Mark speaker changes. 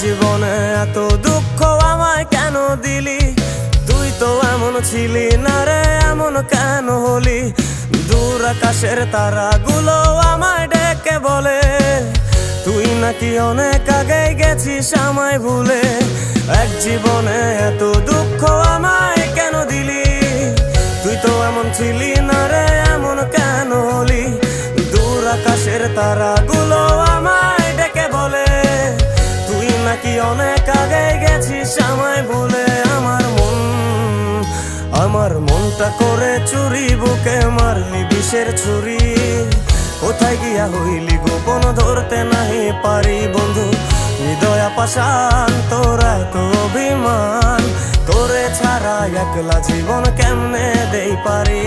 Speaker 1: জীবনে এত দুঃখ আমায় কেন দিলি? তুই তো এমন ছিলি না রে, এমন কেন হলি? দূর আকাশের তারাগুলো আমায় ডেকে বলে তুই নাকি অনেক আগে গেছিস আমায় ভুলে। এক জীবনে এত দুঃখ আমায় কেন দিলি? তুই তো এমন ছিলি না রে, এমন কেন হলি? দূর আকাশের তারাগুলো আমায় ডেকে বলে তুই নাকি অনেক আগে গেছিস আমায় ভুলে। আমার মনটা করে চুরি, বুকে মারলি বিষের ছুরি। কোথায় গিয়া হইলি গোপন ধরতে নাহি পারি বন্ধু। হৃদয় পাষাণ তোরা তো অভিমান, তোরে ছাড়া একলা জীবন কেমনে দেই পারি।